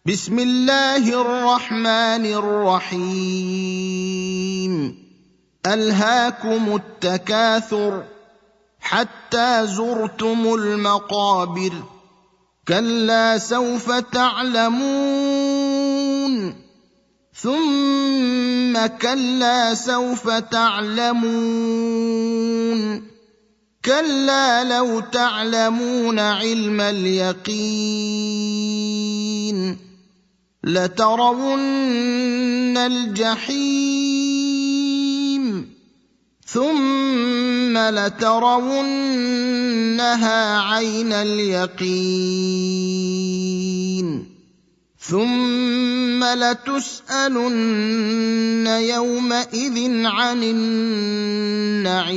بسم الله الرحمن الرحيم ألهاكم التكاثر حتى زرتم المقابر كلا سوف تعلمون ثم كلا سوف تعلمون كلا لو تعلمون علم اليقين لترون الجحيم ثم لترونها عين اليقين ثم لتسألن يومئذ عن النعيم